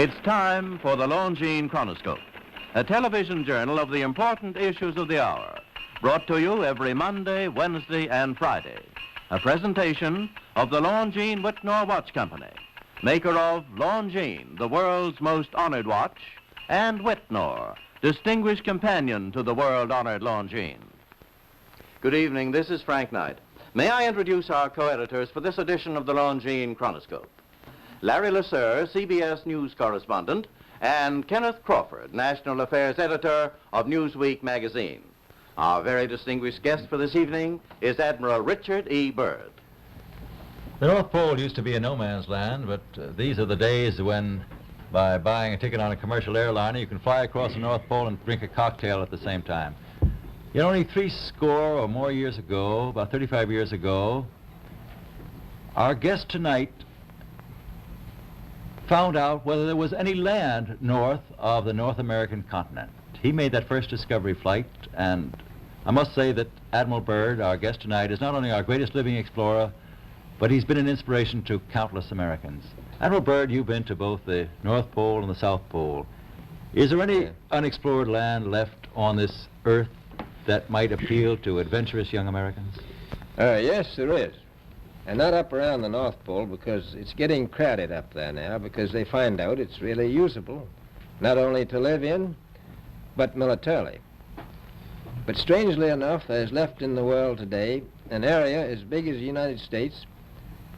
It's time for the Longines Chronoscope, a television journal of the important issues of the hour, brought to you every Monday, Wednesday, and Friday. A presentation of the Longines Whitnor Watch Company, maker of Longines, the world's most honored watch, and Whitnor, distinguished companion to the world-honored Longines. Good evening, this is Frank Knight. May I introduce our co-editors for this edition of the Longines Chronoscope? Larry Lasser, CBS News correspondent, and Kenneth Crawford, National Affairs Editor of Newsweek magazine. Our very distinguished guest for this evening is Admiral Richard E. Byrd. The North Pole used to be a no-man's land, but these are the days when, by buying a ticket on a commercial airliner, you can fly across the North Pole and drink a cocktail at the same time. You know, only 60 or more years ago, about 35 years ago, our guest tonight found out whether there was any land north of the North American continent. He made that first discovery flight, and I must say that Admiral Byrd, our guest tonight, is not only our greatest living explorer, but he's been an inspiration to countless Americans. Admiral Byrd, you've been to both the North Pole and the South Pole. Is there any unexplored land left on this earth that might appeal to adventurous young Americans? Yes, there is. And not up around the North Pole, because it's getting crowded up there now, because they find out it's really usable, not only to live in, but militarily. But strangely enough, there's left in the world today an area as big as the United States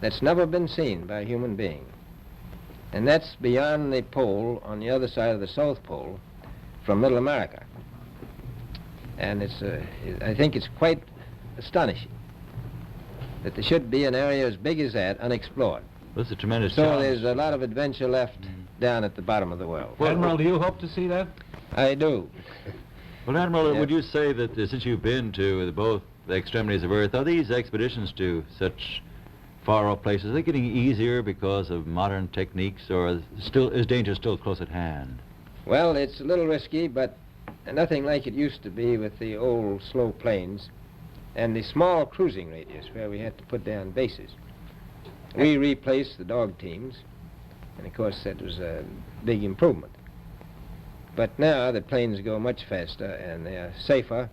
that's never been seen by a human being. And that's beyond the pole on the other side of the South Pole from Middle America. And I think it's quite astonishing that there should be an area as big as that unexplored. This is a tremendous So challenge. there's a lot of adventure left down at the bottom of the world. Well, Admiral, do you hope to see that? I do. Well, Admiral, Yeah. would you say that since you've been to both the extremities of Earth, are these expeditions to such far-off places, are they getting easier because of modern techniques, or is danger still close at hand? Well, it's a little risky, but nothing like it used to be with the old slow planes and the small cruising radius where we had to put down bases. We replaced the dog teams, and of course that was a big improvement. But now the planes go much faster and they are safer,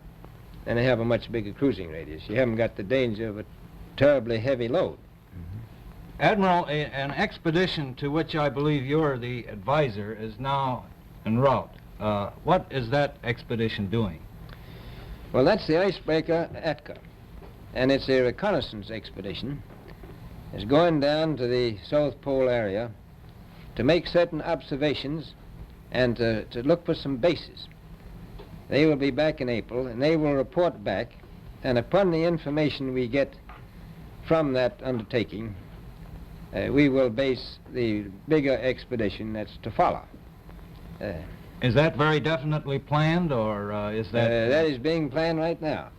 and they have a much bigger cruising radius. You haven't got the danger of a terribly heavy load. Admiral, an expedition to which I believe you're the advisor is now en route. What is that expedition doing? Well, that's the icebreaker Atka, and it's a reconnaissance expedition. It's going down to the South Pole area to make certain observations and to look for some bases. They will be back in April, and they will report back, and upon the information we get from that undertaking, we will base the bigger expedition that's to follow. Is that very definitely planned, or is that... That is being planned right now.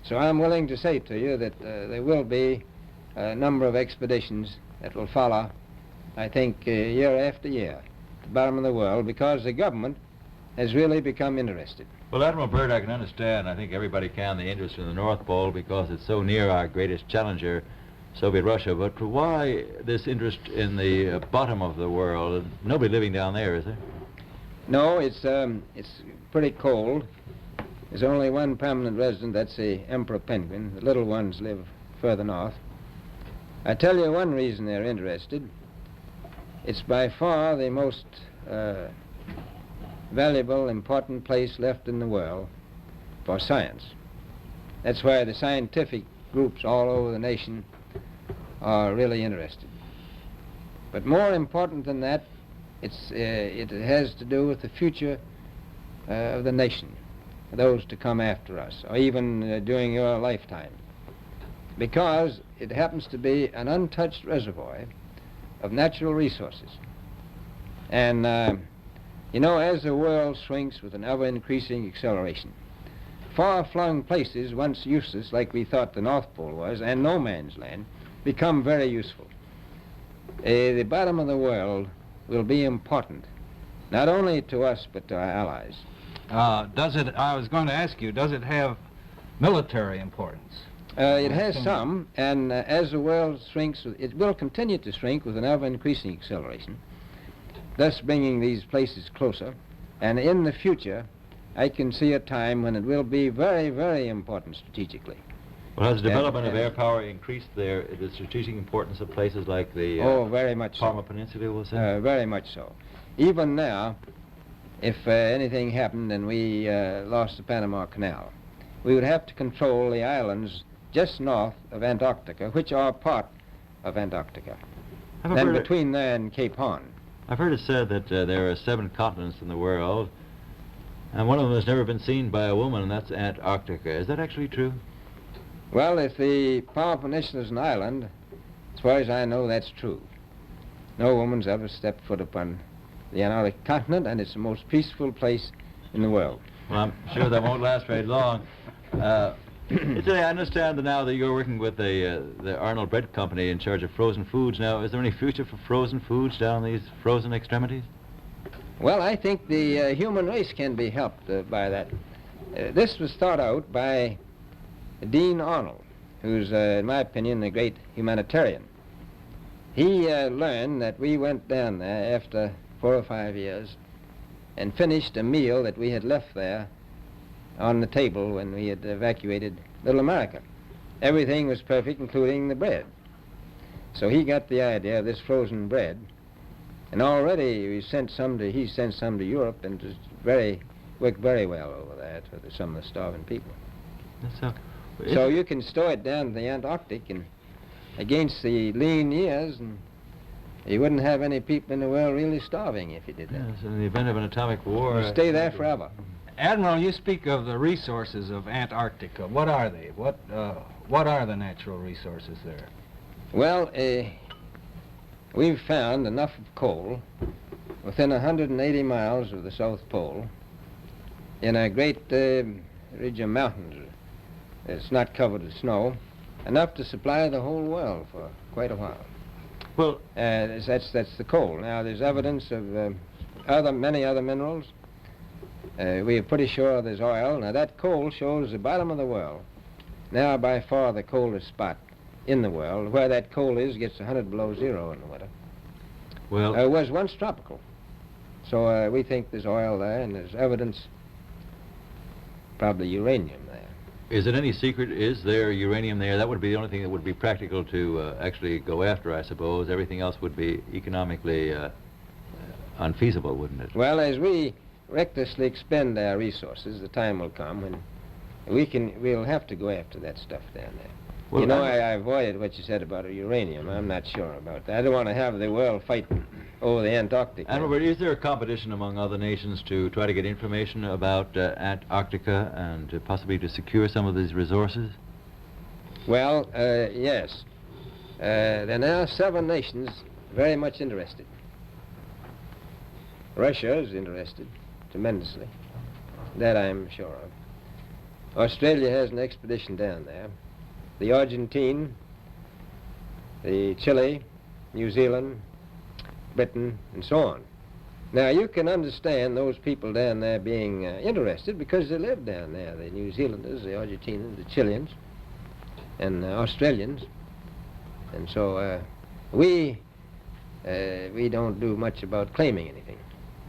So I'm willing to say to you that there will be a number of expeditions that will follow, I think, year after year, at the bottom of the world, because the government has really become interested. Well, Admiral Byrd, I can understand, I think everybody can, the interest in the North Pole because it's so near our greatest challenger, Soviet Russia, but why this interest in the bottom of the world? Nobody living down there, is there? No, it's pretty cold. There's only one permanent resident, that's the emperor penguin. The little ones live further north. I tell you one reason they're interested. It's by far the most valuable, important place left in the world for science. That's why the scientific groups all over the nation are really interested. But more important than that, it has to do with the future of the nation, those to come after us, or even during your lifetime, because it happens to be an untouched reservoir of natural resources. And, you know, as the world shrinks with an ever-increasing acceleration, far-flung places, once useless, like we thought the North Pole was, and no man's land, become very useful. The bottom of the world will be important, not only to us, but to our allies. I was going to ask you, does it have military importance? It has some, and as the world shrinks, it will continue to shrink with an ever-increasing acceleration. thus bringing these places closer. And in the future, I can see a time when it will be very, very important strategically. Well, has the development of air power increased the strategic importance of places like the very much Palma so. Peninsula, we'll say? Very much so. Even now, if anything happened and we lost the Panama Canal, we would have to control the islands just north of Antarctica, which are part of Antarctica, and between there and Cape Horn. I've heard it said that there are 7 continents in the world, and one of them has never been seen by a woman, and that's Antarctica. Is that actually true? Well, if the Palma Peninsula is an island, as far as I know, that's true. No woman's ever stepped foot upon the Antarctic continent, and it's the most peaceful place in the world. Well, I'm sure that won't last very long. I understand that now that you're working with the Arnold Bread Company in charge of frozen foods. Now, is there any future for frozen foods down these frozen extremities? Well, I think the human race can be helped by that. This was thought out by Dean Arnold, who's, in my opinion, a great humanitarian. He learned that we went down there after 4 or 5 years and finished a meal that we had left there on the table when we had evacuated Little America. Everything was perfect, including the bread. So he got the idea of this frozen bread, and already he sent some to Europe, and it worked very well over there for some of the starving people. So you can store it down to the Antarctic, and against the lean years, and you wouldn't have any people in the world really starving if you did that. Yes, in the event of an atomic war... You stay there forever. Admiral, you speak of the resources of Antarctica. What are they? What are the natural resources there? Well, we've found enough of coal within 180 miles of the South Pole in a great ridge of mountains. It's not covered with snow, enough to supply the whole world for quite a while. Well, that's the coal. Now, there's evidence of many other minerals. We are pretty sure there's oil. Now, that coal shows the bottom of the world. Now, by far the coldest spot in the world. Where that coal is gets 100 below zero in the winter. Well, it was once tropical. So we think there's oil there, and there's evidence, probably uranium there. Is it any secret? Is there uranium there? That would be the only thing that would be practical to actually go after, I suppose. Everything else would be economically unfeasible, wouldn't it? Well, as we recklessly expend our resources, the time will come when we'll have to go after that stuff down there. Well, you know, I avoided what you said about uranium. I'm not sure about that. I don't want to have the world fight over the Antarctic. And Robert, is there a competition among other nations to try to get information about Antarctica and possibly to secure some of these resources? Well, yes. There are now 7 nations very much interested. Russia is interested tremendously. That I'm sure of. Australia has an expedition down there. The Argentine, the Chile, New Zealand, Britain, and so on. Now, you can understand those people down there being interested because they live down there, the New Zealanders, the Argentinians, the Chileans, and the Australians. And so we don't do much about claiming anything.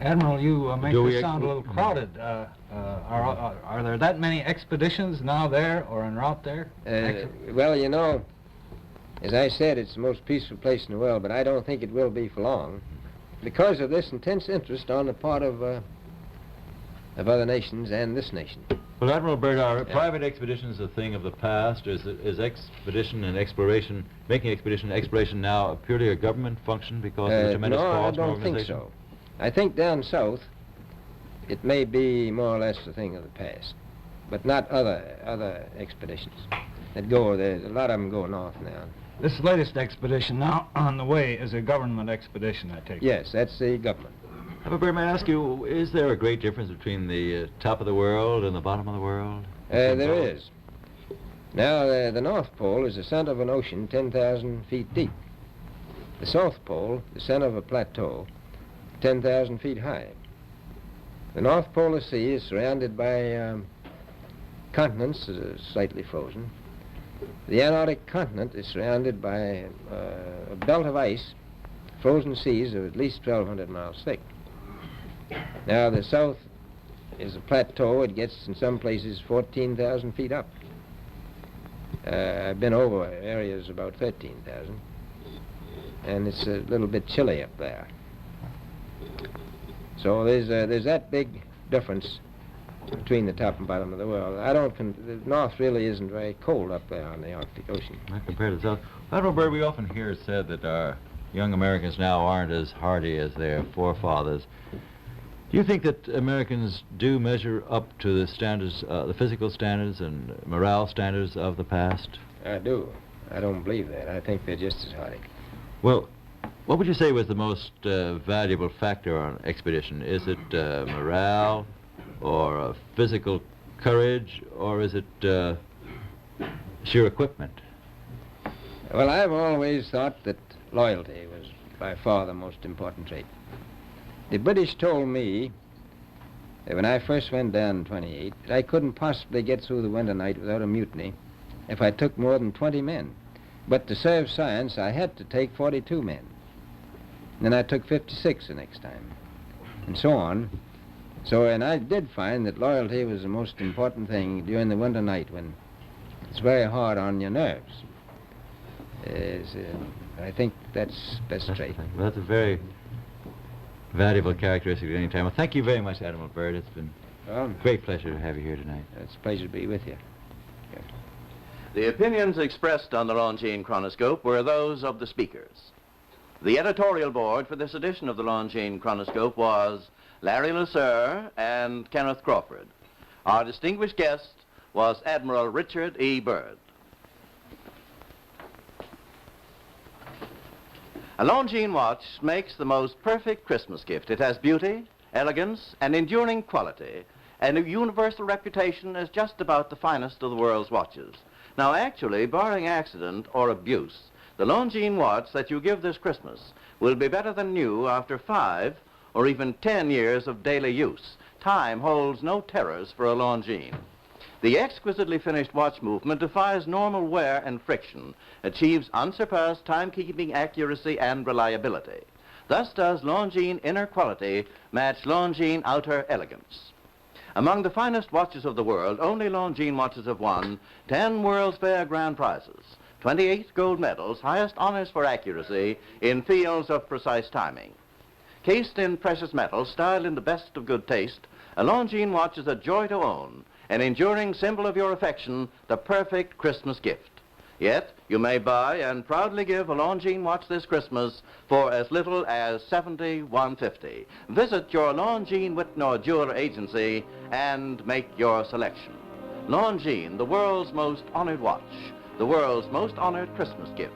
Admiral, you make this sound a little crowded. Are there that many expeditions now there or en route there? Well, you know, as I said, it's the most peaceful place in the world, but I don't think it will be for long because of this intense interest on the part of other nations and this nation. Well, Admiral Byrd, are private expeditions a thing of the past? Is expedition and exploration, making expedition and exploration now purely a government function because of the tremendous cost No, I of don't think organization? so. I think down south it may be more or less a thing of the past, but not other expeditions that go there. A lot of them go north now. This latest expedition now on the way is a government expedition, I take it. Yes, that's the government. Admiral Byrd, may I ask you, is there a great difference between the top of the world and the bottom of the world? There is. Now, the North Pole is the center of an ocean 10,000 feet deep. The South Pole, the center of a plateau, 10,000 feet high. The North Polar Sea is surrounded by continents that are slightly frozen. The Antarctic continent is surrounded by a belt of ice frozen seas of at least 1,200 miles thick. Now, the south is a plateau. It gets, in some places, 14,000 feet up. I've been over areas about 13,000, and it's a little bit chilly up there. So there's that big difference between the top and bottom of the world. The north really isn't very cold up there on the Arctic Ocean. Not compared to the south. Admiral Byrd, we often hear it said that our young Americans now aren't as hardy as their forefathers. Do you think that Americans do measure up to the standards, the physical standards and morale standards of the past? I do. I don't believe that. I think they're just as hardy. Well, what would you say was the most valuable factor on an expedition? Is it morale, or physical courage, or is it sheer equipment? Well, I've always thought that loyalty was by far the most important trait. The British told me that when I first went down in 28, that I couldn't possibly get through the winter night without a mutiny if I took more than 20 men. But to serve science, I had to take 42 men. And then I took 56 the next time, and so on. So, and I did find that loyalty was the most important thing during the winter night when it's very hard on your nerves. I think that's trait. Well, that's a very valuable characteristic at any time. Well, thank you very much, Admiral Byrd. It's been a great pleasure to have you here tonight. It's a pleasure to be with you. Yeah. The opinions expressed on the Longines Chronoscope were those of the speakers. The editorial board for this edition of the Longines Chronoscope was Larry Lasser and Kenneth Crawford. Our distinguished guest was Admiral Richard E. Byrd. A Longines watch makes the most perfect Christmas gift. It has beauty, elegance, and enduring quality, and a universal reputation as just about the finest of the world's watches. Now, actually, barring accident or abuse, the Longines watch that you give this Christmas will be better than new after 5 or even 10 years of daily use. Time holds no terrors for a Longines. The exquisitely finished watch movement defies normal wear and friction, achieves unsurpassed timekeeping accuracy and reliability. Thus does Longines inner quality match Longines outer elegance. Among the finest watches of the world, only Longines watches have won 10 World's Fair grand prizes, 28 gold medals, highest honors for accuracy in fields of precise timing. Cased in precious metal, styled in the best of good taste, a Longines watch is a joy to own, an enduring symbol of your affection, the perfect Christmas gift. Yet, you may buy and proudly give a Longines watch this Christmas for as little as $71.50. Visit your Longines Whitnor Jeweler Agency and make your selection. Longines, the world's most honored watch, the world's most honored Christmas gift.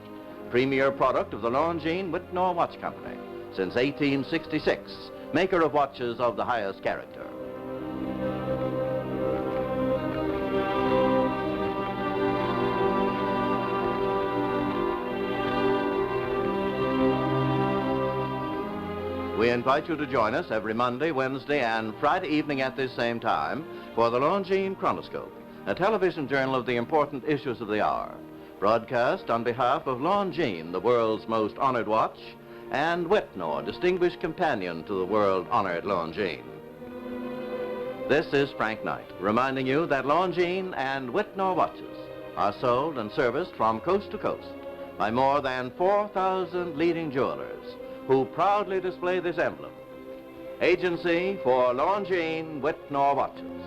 Premier product of the Longines Whitnor Watch Company. Since 1866, maker of watches of the highest character. We invite you to join us every Monday, Wednesday, and Friday evening at this same time for the Longines Chronoscope, a television journal of the important issues of the hour, broadcast on behalf of Longines, the world's most honored watch, and Whitnor, distinguished companion to the world-honored Longines. This is Frank Knight, reminding you that Longines and Whitnor watches are sold and serviced from coast to coast by more than 4,000 leading jewelers who proudly display this emblem. Agency for Longines Whitnor watches.